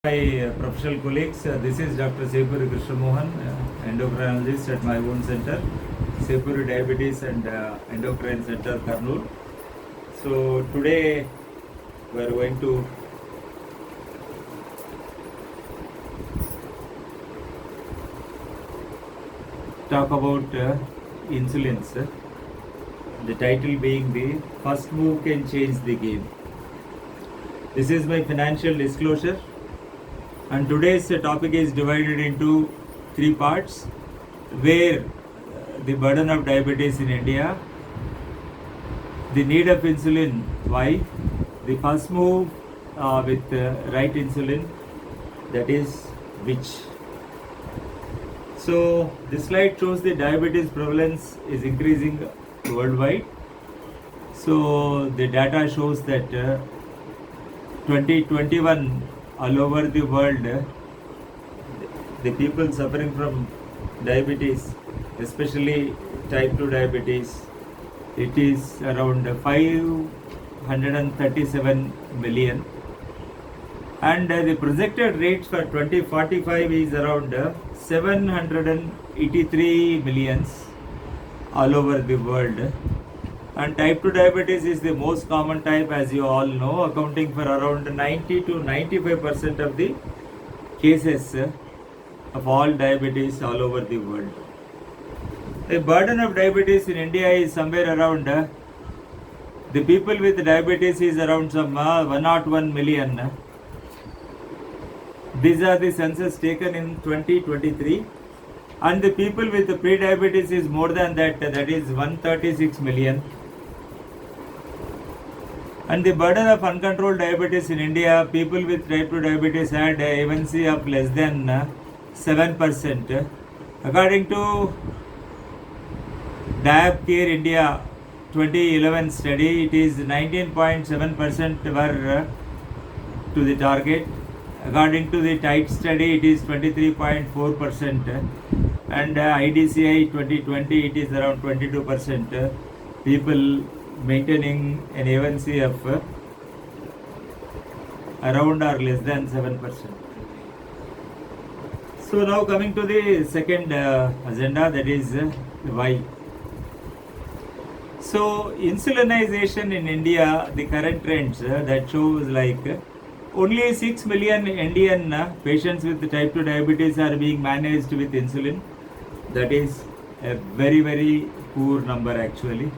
My professional colleagues, this is Dr.Sepuri Krishna Mohan, Endocrinologist at my own center, Sepuri Diabetes and Endocrine Center, Kurnool. So today we are going to talk about insulins. The title being "The First Move Can Change the Game." This is my financial disclosure. And today's topic is divided into three parts, where the burden of diabetes in India, the need of insulin, why, the first move with right insulin, that is which. So this slide shows the diabetes prevalence is increasing worldwide. So the data shows that 2021 all over the world, the people suffering from diabetes, especially type 2 diabetes, it is around 537 million. And the projected rates for 2045 is around 783 millions all over the world. And type 2 diabetes is the most common type, as you all know, accounting for around 90 to 95% of the cases of all diabetes all over the world. The burden of diabetes in India is somewhere around, the people with diabetes is around some 101 million. These are the census taken in 2023. And the people with pre-diabetes is more than that, that is 136 million. And the burden of uncontrolled diabetes in India, people with type 2 diabetes had A1C of less than 7%. According to Diabcare India 2011 study, it is 19.7% were to the target. According to the TITE study, it is 23.4%. And IDCI 2020, it is around 22%. People maintaining an A1C of around or less than 7%. So now coming to the second agenda, that is why. So insulinization in India, the current trends that shows like only 6 million Indian patients with type 2 diabetes are being managed with insulin. That is a very, very poor number actually.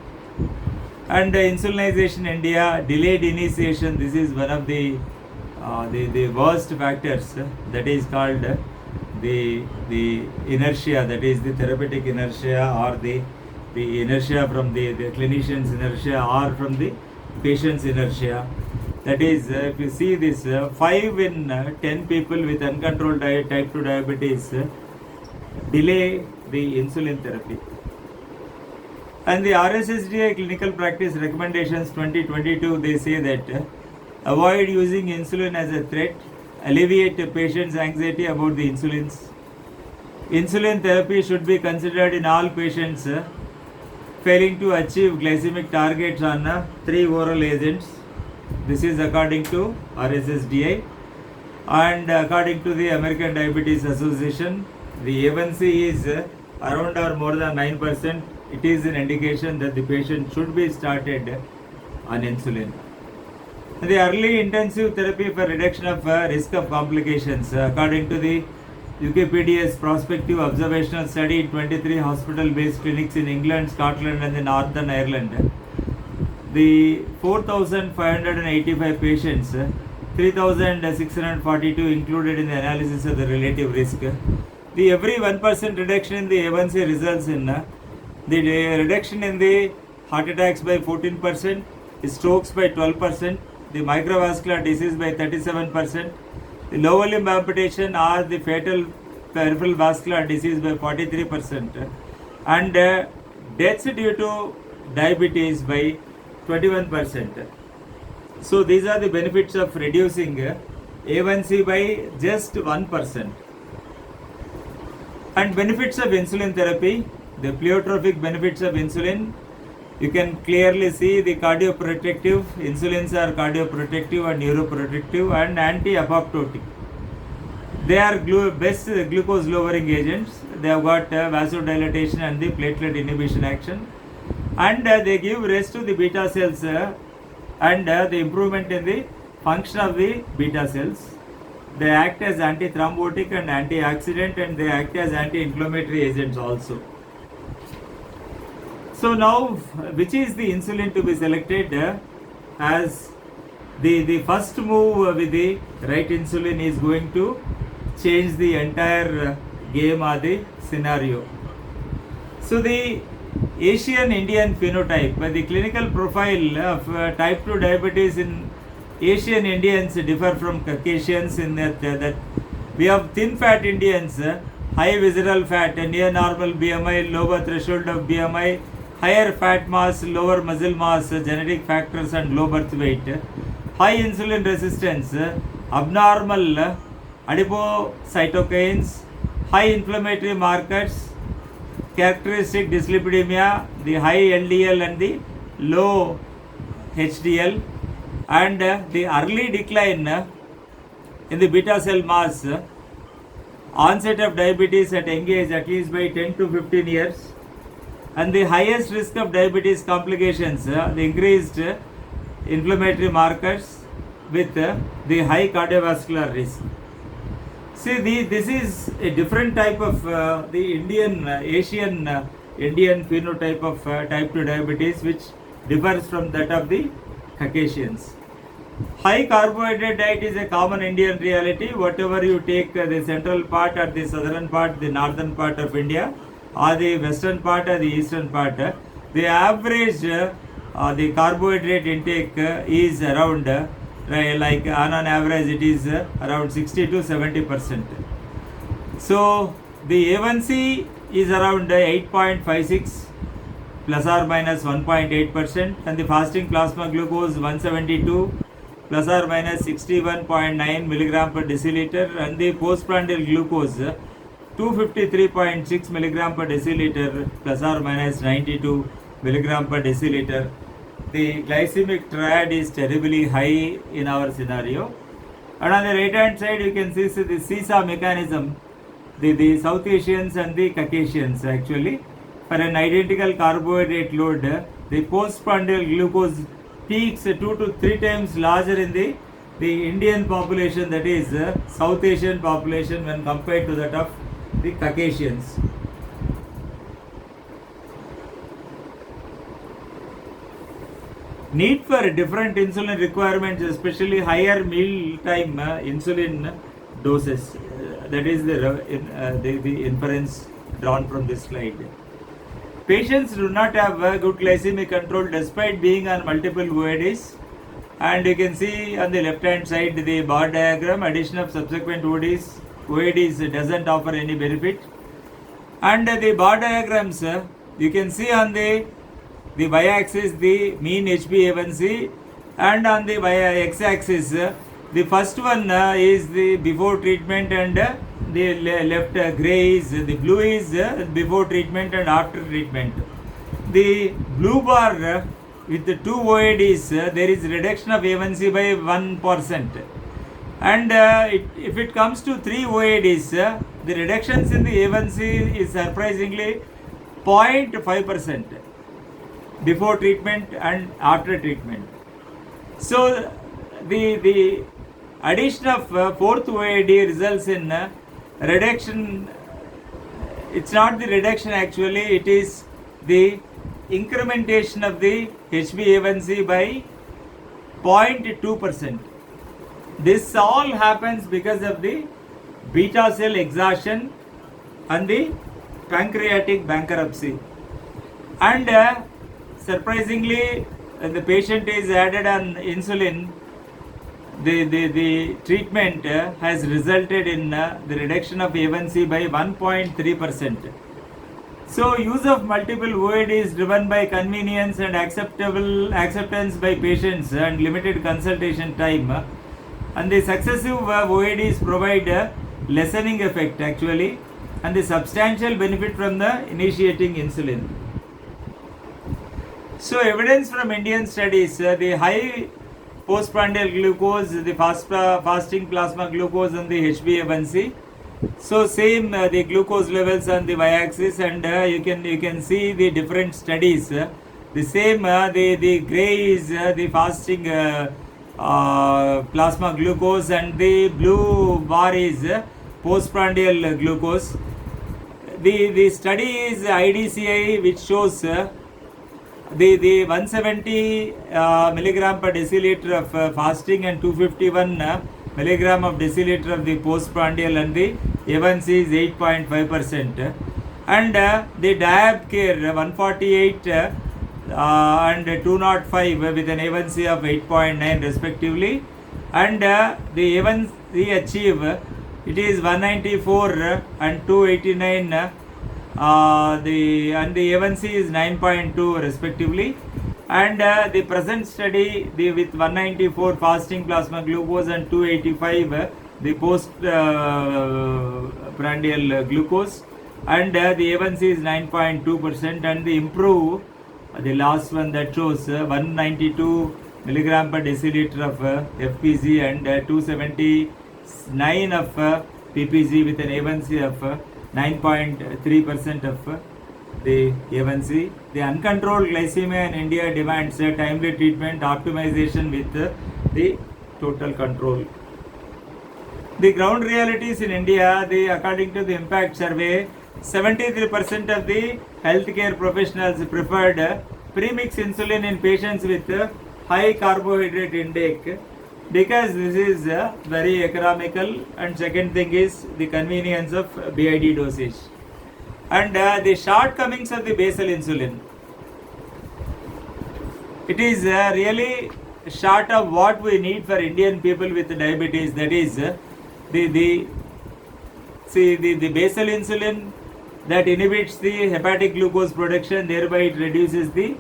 And insulinization in India, delayed initiation, this is one of the worst factors, that is called the inertia, that is the therapeutic inertia, or the inertia from the clinician's inertia or from the patient's inertia. That is, if you see this, 5 in 10 people with uncontrolled type 2 diabetes delay the insulin therapy. And the RSSDI clinical practice recommendations 2022, they say that avoid using insulin as a threat, alleviate a patient's anxiety about the insulins. Insulin therapy should be considered in all patients failing to achieve glycemic targets on 3 oral agents. This is according to RSSDI. And according to the American Diabetes Association, the A1C is around or more than 9%. It is an indication that the patient should be started on insulin. The early intensive therapy for reduction of risk of complications, according to the UKPDS prospective observational study in 23 hospital-based clinics in England, Scotland and the Northern Ireland, the 4,585 patients, 3,642 included in the analysis of the relative risk. The every 1% reduction in the A1C results in the reduction in the heart attacks by 14%, strokes by 12%, the microvascular disease by 37%, the lower limb amputation or the fatal peripheral vascular disease by 43%, and deaths due to diabetes by 21%. So these are the benefits of reducing A1C by just 1%. And benefits of insulin therapy, the pleiotropic benefits of insulin, you can clearly see the cardioprotective. Insulins are cardioprotective and neuroprotective and anti-apoptotic. They are best glucose lowering agents. They have got vasodilation and the platelet inhibition action, and they give rest to the beta cells and the improvement in the function of the beta cells. They act as anti-thrombotic and antioxidant, and they act as anti-inflammatory agents also. So now, which is the insulin to be selected as the first move with the right insulin is going to change the entire game or the scenario. So the Asian Indian phenotype, the clinical profile of type 2 diabetes in Asian Indians differ from Caucasians in that we have thin fat Indians, high visceral fat, near normal BMI, lower threshold of BMI, higher fat mass, lower muscle mass, genetic factors and low birth weight, high insulin resistance, abnormal adipocytokines, high inflammatory markers, characteristic dyslipidemia, the high LDL and the low HDL, and the early decline in the beta cell mass, onset of diabetes at young age at least by 10 to 15 years, and the highest risk of diabetes complications, the increased inflammatory markers with the high cardiovascular risk. See, this is a different type of the Asian Indian phenotype of type 2 diabetes, which differs from that of the Caucasians. High carbohydrate diet is a common Indian reality. Whatever you take, the central part or the southern part, the northern part of India, or the western part or the eastern part, the average the carbohydrate intake is around like on an average it is around 60 to 70%. So the A1C is around 8.56 plus or minus 1.8%, and the fasting plasma glucose 172 plus or minus 61.9 milligram per deciliter, and the postprandial glucose 253.6 milligram per deciliter plus or minus 92 milligram per deciliter. The glycemic triad is terribly high in our scenario. And on the right hand side you can see the seesaw mechanism, the South Asians and the Caucasians actually. For an identical carbohydrate load, the postprandial glucose peaks 2 to 3 times larger in the Indian population, that is South Asian population, when compared to that of the Caucasians. Need for different insulin requirements, especially higher mealtime insulin doses. That is the inference drawn from this slide. Patients do not have good glycemic control despite being on multiple OADs, and you can see on the left hand side the bar diagram. Addition of subsequent OADs doesn't offer any benefit, and the bar diagrams you can see on the y-axis the mean HbA1c, and on the x-axis the first one is the before treatment, and the left grey is, the blue is before treatment and after treatment. The blue bar with the 2 OADs, there is reduction of A1C by 1%, and if it comes to 3 OADs, the reductions in the A1C is surprisingly 0.5% before treatment and after treatment. So the addition of 4th OAD results in reduction. It's not the reduction actually, it is the incrementation of the HbA1c by 0.2%. This all happens because of the beta cell exhaustion and the pancreatic bankruptcy. And surprisingly, the patient is added on insulin, the treatment has resulted in the reduction of A1C by 1.3%. So use of multiple OAD is driven by convenience and acceptance by patients and limited consultation time, and the successive OADs provide lessening effect actually, and the substantial benefit from the initiating insulin. So evidence from Indian studies, the high postprandial glucose, the fasting plasma glucose, and the HbA1c. So same the glucose levels on the y-axis, and you can see the different studies. The same the gray is the fasting plasma glucose, and the blue bar is postprandial glucose. The study is IDCI, which shows the 170 milligram per deciliter of fasting and 251 milligram of deciliter of the postprandial, and the A1C is 8.5%, and the diab care 148 and 205 with an A1C of 8.9 respectively, and the A1C achieve it is 194 and 289 the A1C is 9.2 respectively, and the present study with 194 fasting plasma glucose and 285 the post prandial glucose, and the A1C is 9.2%, and the improve the last one that shows 192 milligram per deciliter of FPG and 279 of PPG with an A1C of 9.3% of the A1C. The uncontrolled glycemia in India demands timely treatment optimization with the total control. The ground realities in India, according to the impact survey, 73% of the healthcare professionals preferred premix insulin in patients with high carbohydrate intake, because this is very economical, and second thing is the convenience of BID dosage, and the shortcomings of the basal insulin. It is really short of what we need for Indian people with diabetes, that is the basal insulin that inhibits the hepatic glucose production, thereby it reduces the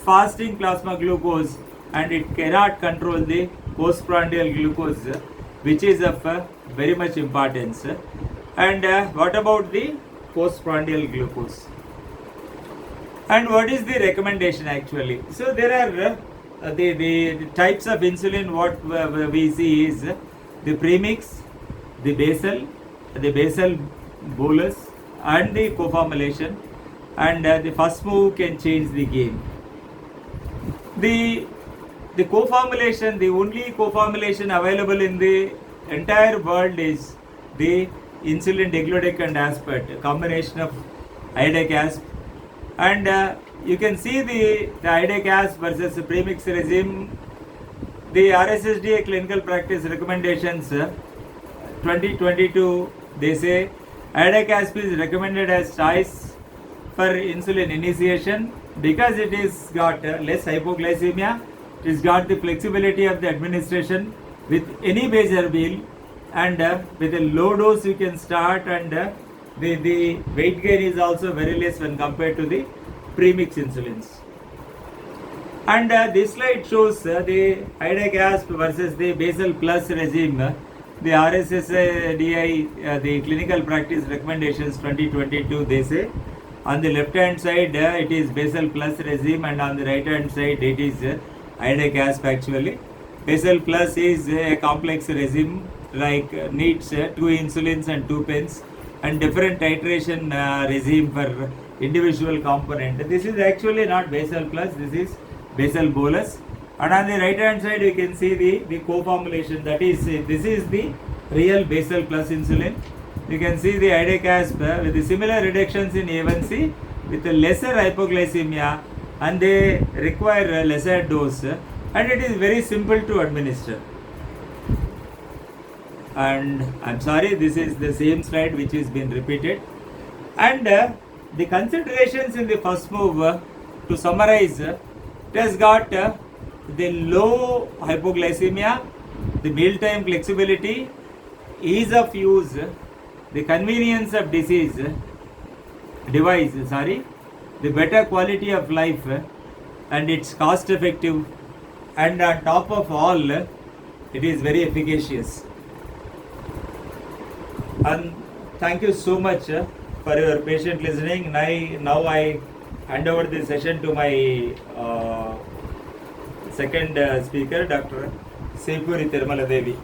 fasting plasma glucose, and it cannot control the postprandial glucose, which is of very much importance. And what about the postprandial glucose? And what is the recommendation actually? So there are the types of insulin. What we see is the premix, the basal bolus, and the co-formulation, and the first move can change the game. The co-formulation, the only co-formulation available in the entire world is the insulin degludec and aspart, a combination of iodec asp, and you can see the iodec asp versus the premix regime. The RSSDA clinical practice recommendations 2022, they say iodec asp is recommended as choice for insulin initiation because it is got less hypoglycemia, it has got the flexibility of the administration with any major meal, and with a low dose you can start, and the weight gain is also very less when compared to the premix insulins. And this slide shows the iodec asp versus the basal plus regime. The RSSDI, the clinical practice recommendations 2022, they say on the left hand side it is basal plus regime, and on the right hand side it is iodec asp actually. Basal plus is a complex regime, like needs 2 insulins and 2 pens, and different titration regime for individual component. This is actually not basal plus, this is basal bolus. And on the right hand side you can see the co-formulation, that is this is the real basal plus insulin. You can see the iodec asp with the similar reductions in A1C with a lesser hypoglycemia, and they require a lesser dose, and it is very simple to administer. And I'm sorry, this is the same slide which is been repeated. And the considerations in the first move, to summarize, it has got the low hypoglycemia, the mealtime flexibility, ease of use, the convenience of device, the better quality of life, and it's cost effective, and on top of all it is very efficacious. And thank you so much for your patient listening. Now I hand over the session to my second speaker, Dr. Sepuri Devi.